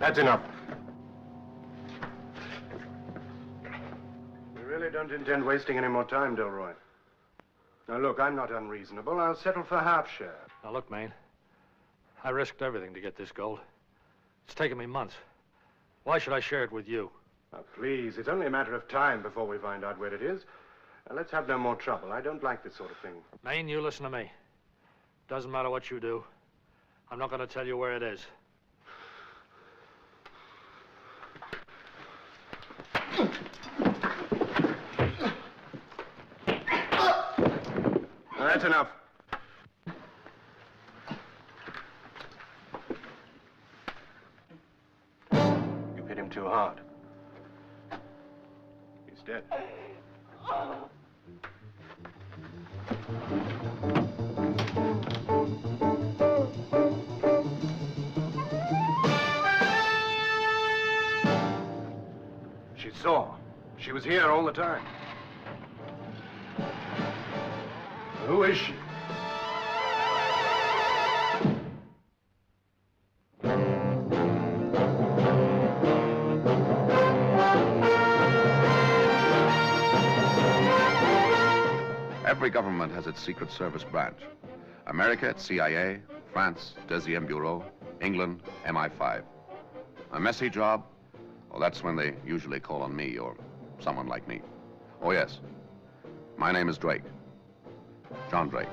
That's enough. We really don't intend wasting any more time, Delroy. Now, look, I'm not unreasonable. I'll settle for half share. Now, look, Maine. I risked everything to get this gold. It's taken me months. Why should I share it with you? Now, please, it's only a matter of time before we find out where it is. Now, let's have no more trouble. I don't like this sort of thing. Maine, you listen to me. Doesn't matter what you do. I'm not going to tell you where it is. Now, that's enough. You've hit him too hard. He's dead. She saw. She was here all the time. Who is she? Every government has its Secret Service branch. America, it's CIA, France, Deuxième Bureau, England, MI5. A messy job? Well, that's when they usually call on me or someone like me. Oh, yes. My name is Drake. John Drake.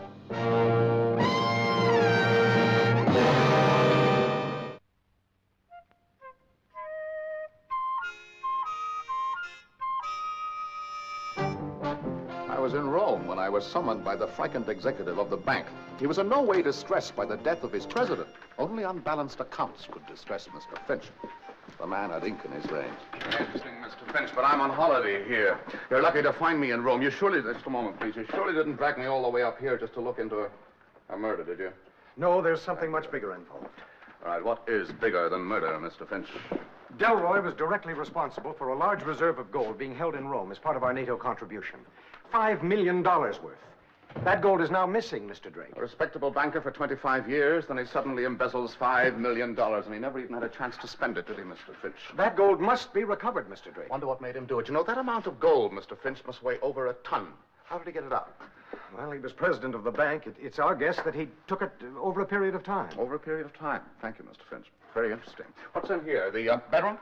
I was in Rome when I was summoned by the frightened executive of the bank. He was in no way distressed by the death of his president. Only unbalanced accounts could distress Mr. Finch. The man had ink in his veins. Interesting, Mr. Finch, but I'm on holiday here. You're lucky to find me in Rome. You surely, just a moment, please. You surely didn't drag me all the way up here just to look into a murder, did you? No, there's something much bigger involved. All right, what is bigger than murder, Mr. Finch? Delroy was directly responsible for a large reserve of gold being held in Rome as part of our NATO contribution. $5 million worth. That gold is now missing, Mr. Drake. A respectable banker for 25 years, then he suddenly embezzles $5 million, and he never even had a chance to spend it, did he, Mr. Finch? That gold must be recovered, Mr. Drake. Wonder what made him do it. You know, that amount of gold, Mr. Finch, must weigh over a ton. How did he get it up? Well, he was president of the bank. It's our guess that he took it over a period of time. Over a period of time. Thank you, Mr. Finch. Very interesting. What's in here? The bedroom?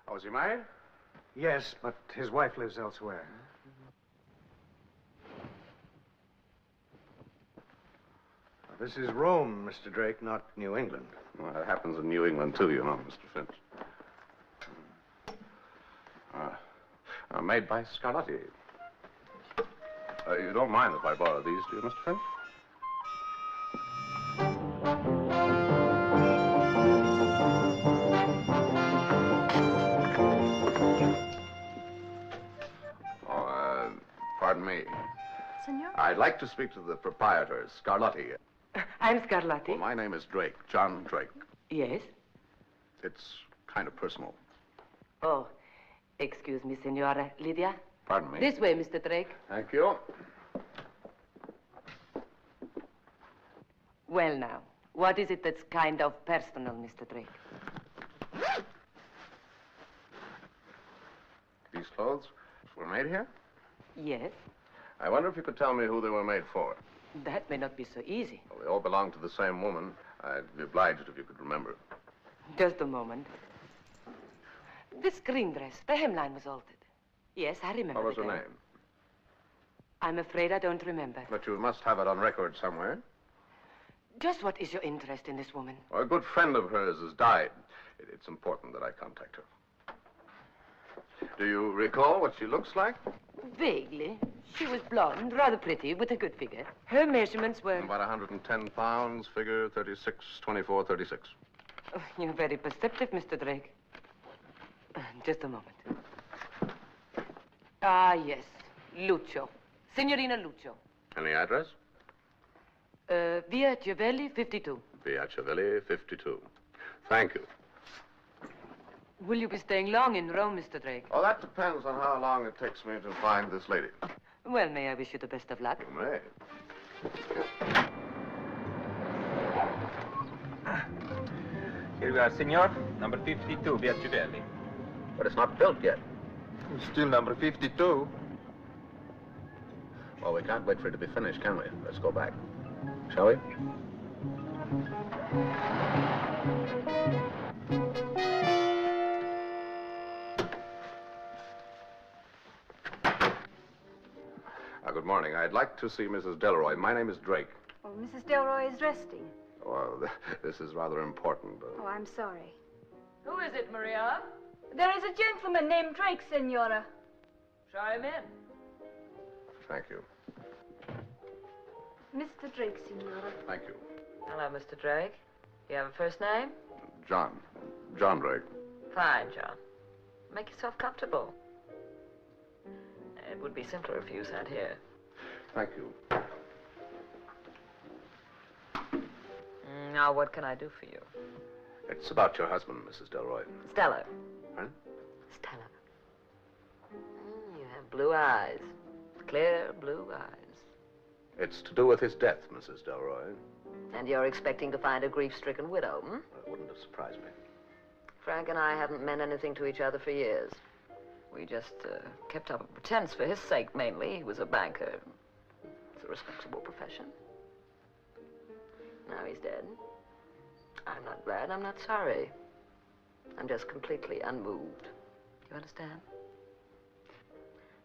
Oh, is he married? Yes, but his wife lives elsewhere. Now, this is Rome, Mr. Drake, not New England. Well, that happens in New England, too, you know, Mr. Finch. Made by Scarlatti. You don't mind if I borrow these, do you, Mr. Finch? Pardon me. Senor? I'd like to speak to the proprietor, Scarlatti. I'm Scarlatti. Well, my name is Drake, John Drake. Yes? It's kind of personal. Oh, excuse me, Senora Lydia. Pardon me. This way, Mr. Drake. Thank you. Well, now, what is it that's kind of personal, Mr. Drake? These clothes were made here? Yes. I wonder if you could tell me who they were made for. That may not be so easy. Well, they all belong to the same woman. I'd be obliged if you could remember. Just a moment. This green dress, the hemline was altered. Yes, I remember. What was the her girl. name? I'm afraid I don't remember. But you must have it on record somewhere. Just what is your interest in this woman? Well, a good friend of hers has died. It's important that I contact her. Do you recall what she looks like? Vaguely. She was blonde, rather pretty, with a good figure. Her measurements were... About 110 pounds, figure 36, 24, 36. Oh, you're very perceptive, Mr. Drake. Just a moment. Ah, yes. Lucio. Signorina Lucio. Any address? Via Chiavelli, 52. Via Chiavelli, 52. Thank you. Will you be staying long in Rome, Mr. Drake? Oh, that depends on how long it takes me to find this lady. Well, may I wish you the best of luck? You may. Here we are, senor. Number 52, Viacivelli. But it's not built yet. Still number 52. Well, we can't wait for it to be finished, can we? Let's go back. Shall we? Good morning. I'd like to see Mrs. Delroy. My name is Drake. Oh, Mrs. Delroy is resting. Well, this is rather important. Oh, I'm sorry. Who is it, Maria? There is a gentleman named Drake, Senora. Show him in. Thank you. Mr. Drake, Senora. Thank you. Hello, Mr. Drake. You have a first name? John. John Drake. Fine, John. Make yourself comfortable. It would be simpler if you sat here. Thank you. Now, what can I do for you? It's about your husband, Mrs. Delroy. Stella. Huh? Stella. You have blue eyes. Clear blue eyes. It's to do with his death, Mrs. Delroy. And you're expecting to find a grief-stricken widow, hmm? It wouldn't have surprised me. Frank and I haven't meant anything to each other for years. We just kept up a pretense for his sake, mainly. He was a banker. It's a respectable profession. Now he's dead. I'm not glad, I'm not sorry. I'm just completely unmoved. You understand?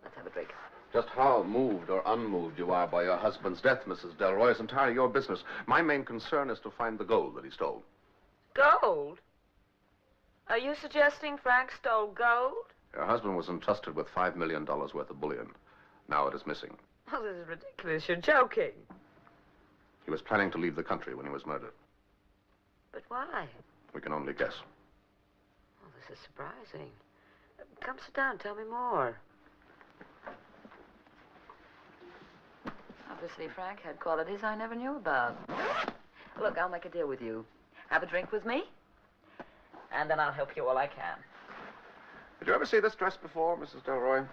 Let's have a drink. Just how moved or unmoved you are by your husband's death, Mrs. Delroy, is entirely your business. My main concern is to find the gold that he stole. Gold? Are you suggesting Frank stole gold? Your husband was entrusted with $5 million worth of bullion. Now it is missing. Oh, this is ridiculous. You're joking. He was planning to leave the country when he was murdered. But why? We can only guess. Oh, this is surprising. Come sit down. Tell me more. Obviously, Frank had qualities I never knew about. Look, I'll make a deal with you. Have a drink with me, and then I'll help you all I can. Did you ever see this dress before, Mrs. Delroy?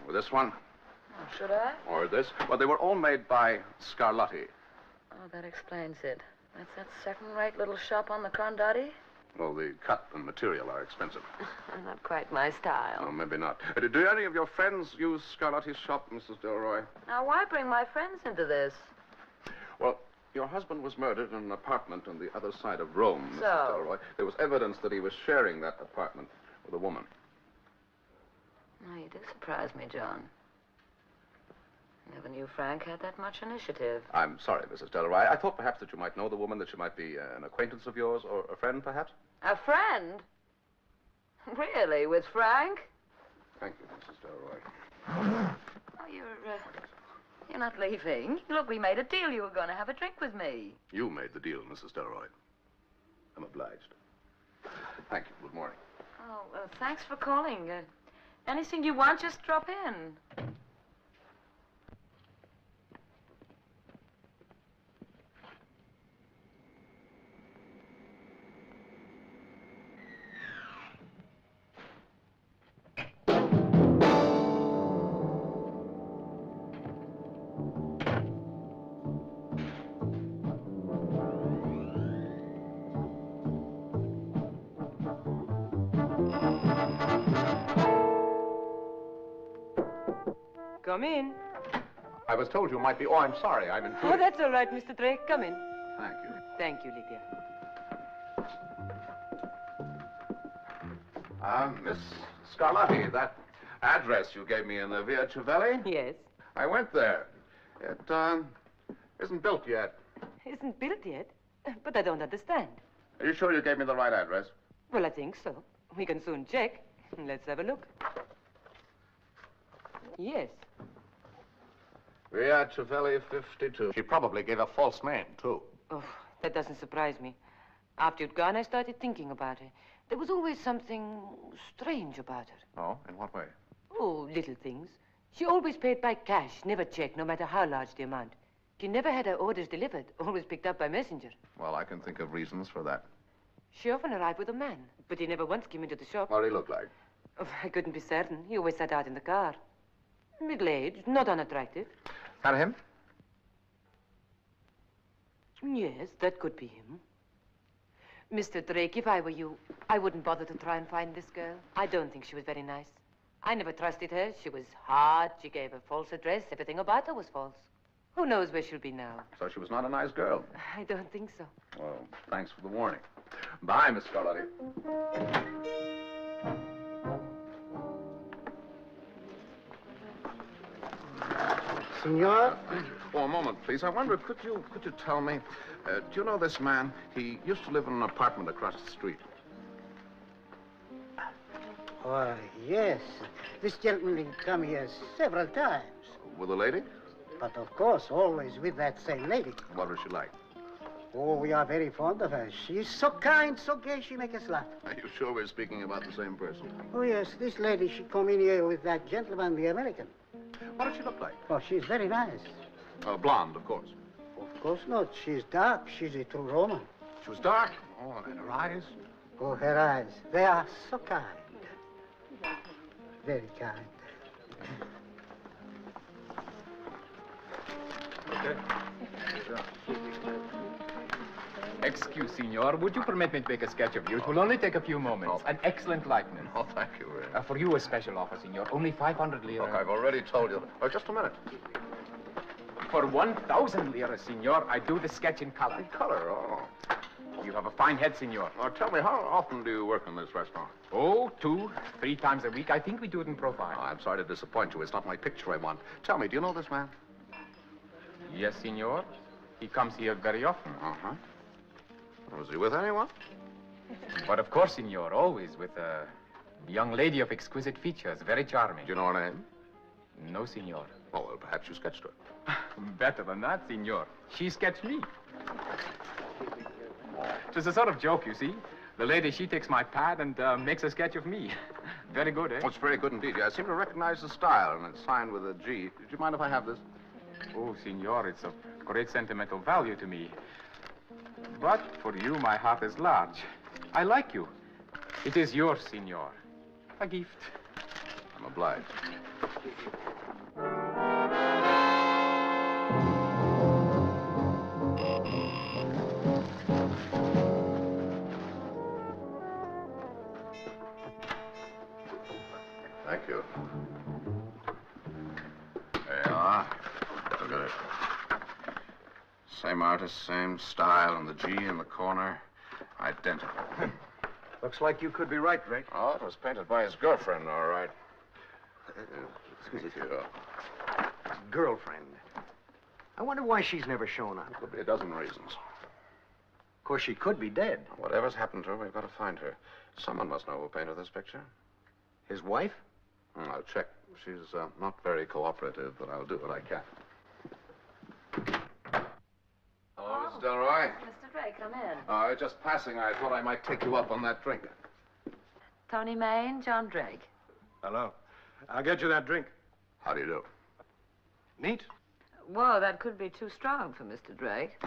Or this one? Oh, should I? Or this? Well, they were all made by Scarlatti. Oh, that explains it. That's that second-rate little shop on the Condotti? Well, the cut and material are expensive. Not quite my style. No, maybe not. Do any of your friends use Scarlatti's shop, Mrs. Delroy? Now, why bring my friends into this? Well, your husband was murdered in an apartment on the other side of Rome, Mrs. So? Delroy. There was evidence that he was sharing that apartment with a woman. Oh, you do surprise me, John. Never knew Frank had that much initiative. I'm sorry, Mrs. Delroy. I thought perhaps that you might know the woman, that she might be an acquaintance of yours, or a friend, perhaps? A friend? Really, with Frank? Thank you, Mrs. Delroy. Oh, you're not leaving. Look, we made a deal. You were going to have a drink with me. You made the deal, Mrs. Delroy. I'm obliged. Thank you. Good morning. Oh, thanks for calling. Anything you want, just drop in. Come in. I was told you might be... Oh, I'm sorry. I'm intruding. Oh, that's all right, Mr. Drake. Come in. Thank you. Thank you, Lydia. Miss Scarlatti, that address you gave me in the Via Civelli? Yes. I went there. It, isn't built yet. Isn't built yet? But I don't understand. Are you sure you gave me the right address? Well, I think so. We can soon check. Let's have a look. Yes. Via Civelli 52. She probably gave a false name, too. Oh, that doesn't surprise me. After you'd gone, I started thinking about her. There was always something strange about her. Oh, in what way? Oh, little things. She always paid by cash, never checked, no matter how large the amount. She never had her orders delivered, always picked up by messenger. Well, I can think of reasons for that. She often arrived with a man, but he never once came into the shop. What did he look like? Oh, I couldn't be certain. He always sat out in the car. Middle-aged, not unattractive. That him? Yes, that could be him. Mr. Drake, if I were you, I wouldn't bother to try and find this girl. I don't think she was very nice. I never trusted her. She was hard. She gave a false address. Everything about her was false. Who knows where she'll be now? So she was not a nice girl. I don't think so. Well, thanks for the warning. Bye, Miss Carlotti. Senor? Oh, a moment, please. I wonder, could you tell me, do you know this man? He used to live in an apartment across the street. Oh, yes. This gentleman has come here several times. With a lady? But of course, always with that same lady. What was she like? Oh, we are very fond of her. She's so kind, so gay, she makes us laugh. Are you sure we're speaking about the same person? Oh, yes, this lady, she come in here with that gentleman, the American. What does she look like? Oh, she's very nice. Blonde, of course. Of course not. She's dark. She's a true Roman. She was dark. Oh, and her eyes? Oh, her eyes. They are so kind. Very kind. Okay. Excuse, Signor, would you permit me to make a sketch of you? It will only take a few moments. An excellent likeness. Oh, thank you very much. For you, a special offer, Signor. Only 500 lira. Look, I've already told you. Oh, just a minute. For 1,000 lira, Signor, I do the sketch in color. In color, oh. You have a fine head, Signor. Now, tell me, how often do you work in this restaurant? Oh, 2, 3 times a week. I think we do it in profile. Oh, I'm sorry to disappoint you. It's not my picture I want. Tell me, do you know this man? Yes, Signor. He comes here very often. Uh-huh. Was he with anyone? But of course, Signor, always with a young lady of exquisite features, very charming. Do you know her name? No, Signor. Oh, well, perhaps you sketched her. Better than that, Signor. She sketched me. It was a sort of joke, you see. The lady, she takes my pad and makes a sketch of me. Very good, eh? Oh, it's very good indeed. I seem to recognize the style, and it's signed with a G. Do you mind if I have this? Oh, Signor, it's of great sentimental value to me. But for you, my heart is large. I like you. It is yours, Signor. A gift. I'm obliged. Thank you. There you are. Look at it. Same artist, same style, and the G in the corner. Identical. Looks like you could be right, Drake. Oh, it was painted by his girlfriend, all right. Excuse me. Girlfriend. I wonder why she's never shown up. Could be a dozen reasons. Of course, she could be dead. Whatever's happened to her, we've got to find her. Someone must know who painted this picture. His wife? I'll check. She's not very cooperative, but I'll do what I can. Hello, Mrs. Delroy. Mr. Drake, come in. Just passing, I thought I might take you up on that drink. Tony Maine, John Drake. Hello. I'll get you that drink. How do you do? Neat. Whoa, that could be too strong for Mr. Drake.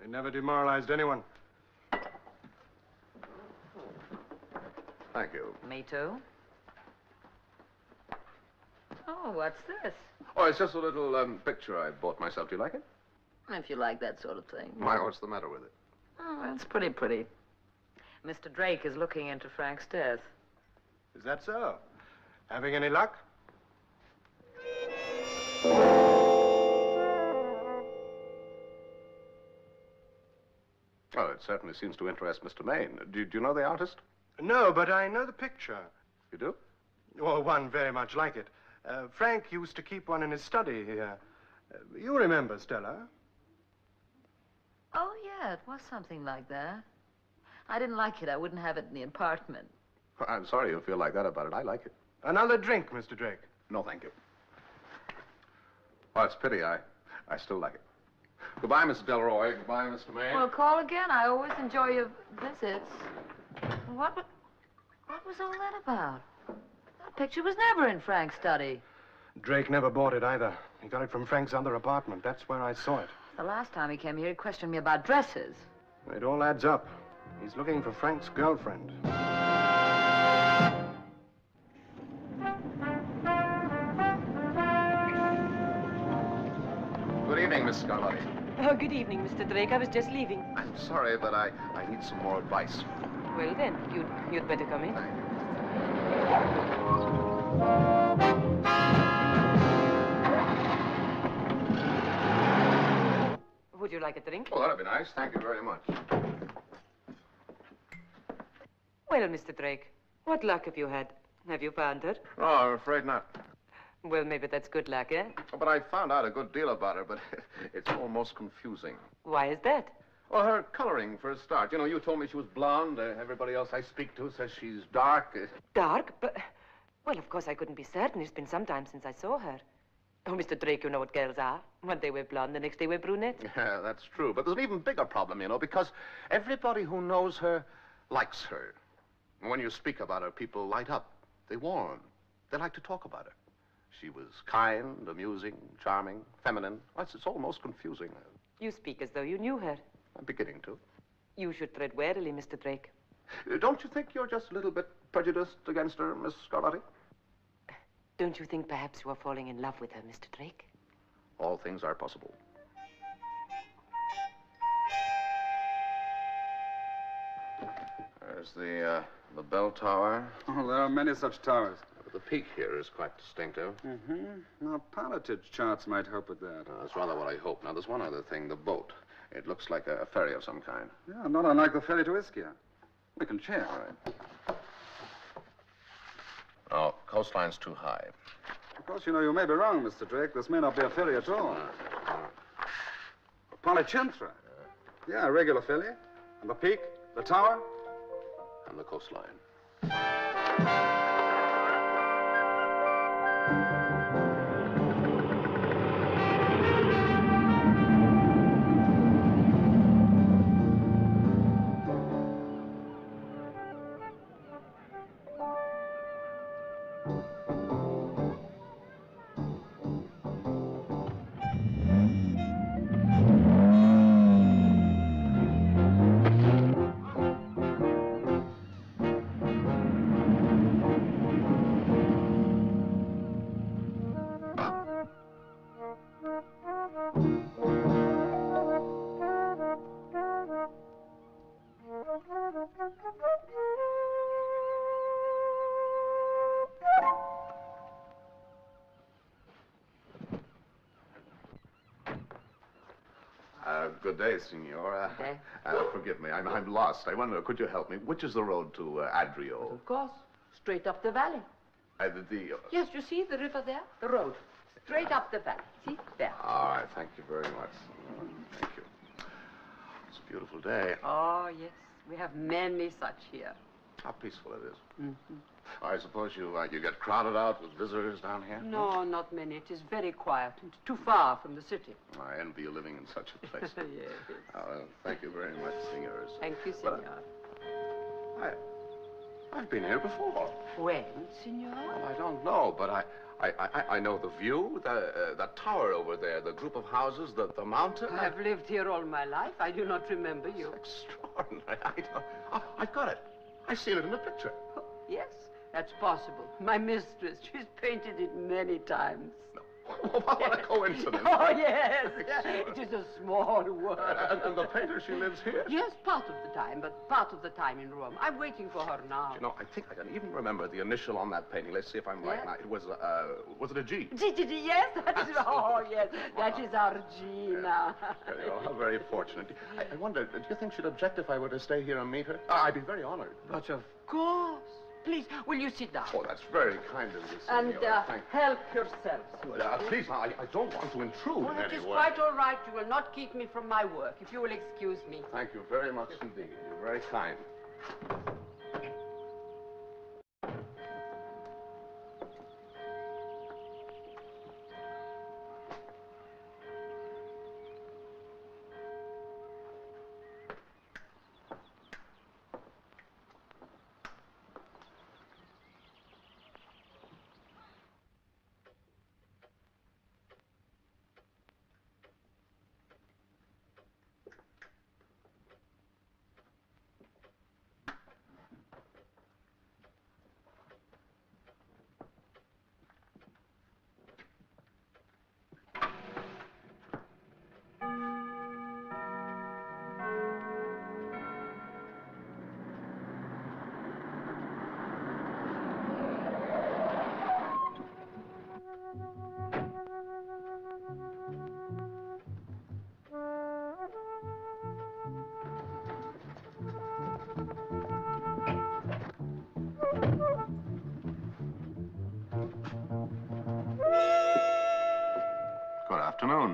They never demoralized anyone. Thank you. Me too. Oh, what's this? Oh, it's just a little picture I bought myself. Do you like it? If you like that sort of thing. Why, what's the matter with it? Oh, it's pretty pretty. Mr. Drake is looking into Frank's death. Is that so? Having any luck? Well, it certainly seems to interest Mr. Maine. Do you know the artist? No, but I know the picture. You do? Well, one very much like it. Frank used to keep one in his study here. You remember, Stella? Oh, yeah, it was something like that. I didn't like it. I wouldn't have it in the apartment. I'm sorry you feel like that about it. I like it. Another drink, Mr. Drake. No, thank you. Oh, it's a pity. I still like it. Goodbye, Mrs. Delroy. Goodbye, Mr. Maine. Well, call again. I always enjoy your visits. What was all that about? That picture was never in Frank's study. Drake never bought it either. He got it from Frank's other apartment. That's where I saw it. The last time he came here, he questioned me about dresses. It all adds up. He's looking for Frank's girlfriend. Good evening, Miss Scarlatti. Oh, good evening, Mr. Drake. I was just leaving. I'm sorry, but I need some more advice. Well, then, you'd better come in. Would you like a drink? Oh, that'd be nice. Thank you very much. Well, Mr. Drake, what luck have you had? Have you found her? No, I'm afraid not. Well, maybe that's good luck, eh? But I found out a good deal about her, but it's almost confusing. Why is that? Well, her coloring, for a start. You know, you told me she was blonde. Everybody else I speak to says she's dark. Dark? But, well, of course, I couldn't be certain. It's been some time since I saw her. Oh, Mr. Drake, you know what girls are. One day we're blonde, the next day we're brunette. Yeah, that's true. But there's an even bigger problem, you know, because everybody who knows her likes her. And when you speak about her, people light up. They warm. They like to talk about her. She was kind, amusing, charming, feminine. Well, it's almost confusing. You speak as though you knew her. I'm beginning to. You should tread warily, Mr. Drake. Don't you think you're just a little bit prejudiced against her, Miss Scarlatti? Don't you think perhaps you are falling in love with her, Mr. Drake? All things are possible. There's the bell tower. Oh, there are many such towers. But the peak here is quite distinctive. Mm-hmm. Now, pilotage charts might help with that. That's rather what I hope. Now, there's one other thing, the boat. It looks like a ferry of some kind. Yeah, not unlike the ferry to Ischia. We can check. All right. Oh, coastline's too high. Of course, you know, you may be wrong, Mr. Drake. This may not be a ferry at all. Polychentra. Yeah, a regular ferry. And the peak, the tower. And the coastline. Good day, Signor. Okay. Forgive me, I'm lost. I wonder, could you help me? Which is the road to Adrio? Of course. Straight up the valley. Yes, you see the river there? The road. Straight up the valley. See? There. All right, thank you very much. Thank you. It's a beautiful day. Oh, yes. We have many such here. How peaceful it is. Mm-hmm. I suppose you get crowded out with visitors down here? No, not many. It is very quiet and too far from the city. I envy you living in such a place. Yes. Thank you very much, Signors. Thank you, Signor. I've been here before. When, Signor? Well, I don't know, but I know the view, the tower over there, the group of houses, the mountain. I've lived here all my life. I do not remember you. It's extraordinary. I've got it. I've seen it in the picture. Oh, yes, that's possible. My mistress, she's painted it many times. No. What a coincidence. Oh, yes. It is a small world. And the painter, she lives here? Yes, part of the time, but part of the time in Rome. I'm waiting for her now. You know, I think I can even remember the initial on that painting. Let's see if I'm right. Yeah. Now, it was it a G? G, yes, that is, oh, yes, that is our Gina. Oh, how very fortunate. I wonder, do you think she'd object if I were to stay here and meet her? I'd be very honored. But of course. Please, will you sit down? Oh, that's very kind of you, And Signora. Thank help yourself. Please, I don't want to intrude Well, in it any is way. quite all right. You will not keep me from my work, if you will excuse me. Thank you very much indeed. You're very kind.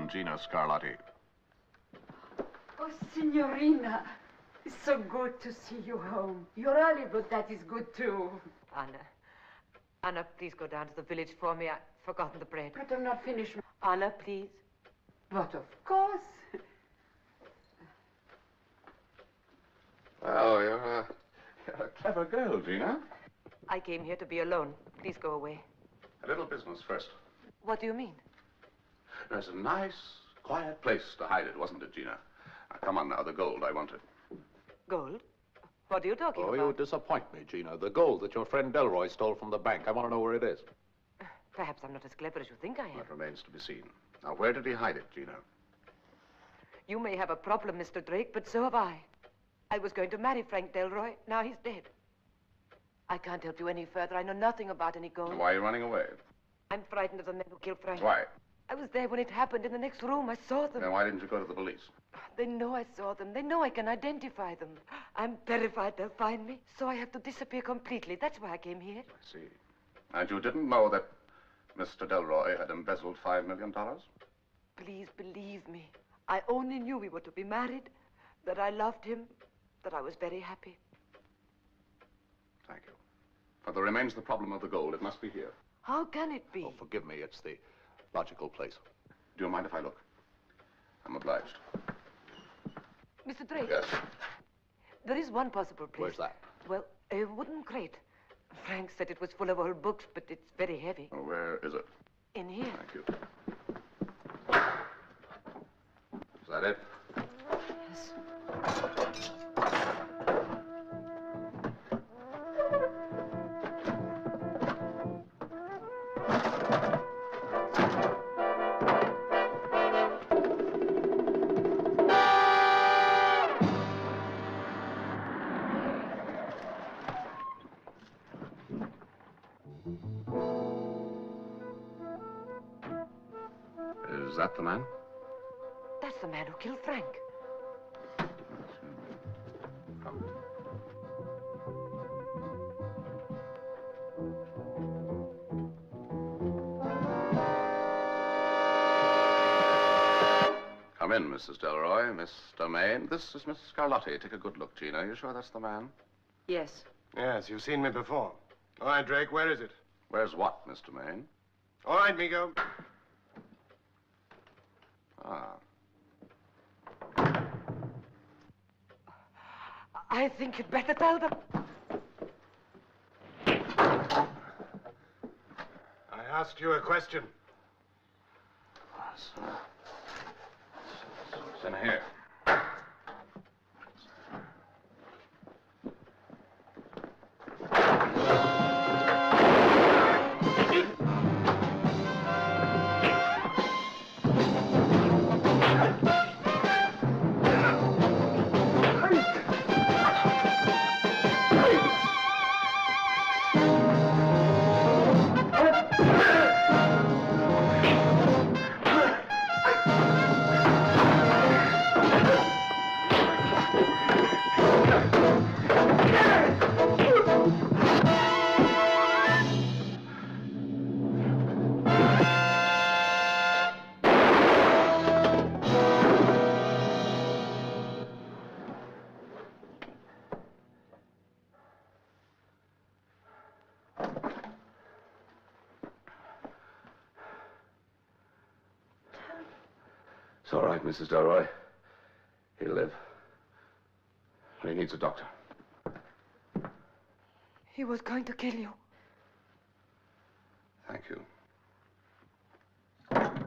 welcome Gina Scarlatti. Oh, Signorina, it's so good to see you home. You're early, but that is good too. Anna, please go down to the village for me. I've forgotten the bread. But I'm not finished. Anna, please. But of course. Well, you're a clever girl, Gina. I came here to be alone. Please go away. A little business first. What do you mean? There's a nice, quiet place to hide it, wasn't it, Gina? Now, come on now, the gold I wanted. Gold? What are you talking about? Oh, you disappoint me, Gina. The gold that your friend Delroy stole from the bank. I want to know where it is. Perhaps I'm not as clever as you think I am. That remains to be seen. Now, where did he hide it, Gina? You may have a problem, Mr. Drake, but so have I. I was going to marry Frank Delroy. Now he's dead. I can't help you any further. I know nothing about any gold. Why are you running away? I'm frightened of the men who killed Frank. Why? I was there when it happened in the next room. I saw them. Then why didn't you go to the police? They know I saw them. They know I can identify them. I'm terrified they'll find me, so I have to disappear completely. That's why I came here. I see. And you didn't know that Mr. Delroy had embezzled $5 million? Please believe me. I only knew we were to be married, that I loved him, that I was very happy. Thank you. For there remains the problem of the gold. It must be here. How can it be? Oh, forgive me. It's the logical place. Do you mind if I look? I'm obliged. Mr. Drake? Yes? There is one possible place. Where's that? Well, a wooden crate. Frank said it was full of old books, but it's very heavy. Oh, where is it? In here. Thank you. Is that it? Yes. Is that the man? That's the man who killed Frank. Come. Come in, Mrs. Delroy, Mr. Maine. This is Miss Scarlatti. Take a good look, Gina. You sure that's the man? Yes. Yes, you've seen me before. All right, Drake, where is it? Where's what, Mr. Maine? All right, Migo. Ah. I think you'd better tell them. I asked you a question. It's in here. It's all right, Mrs. Delroy. He'll live. But he needs a doctor. He was going to kill you. Thank you. Now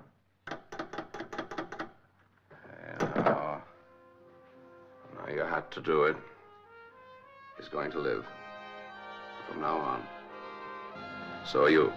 you had to do it. He's going to live. From now on. So are you.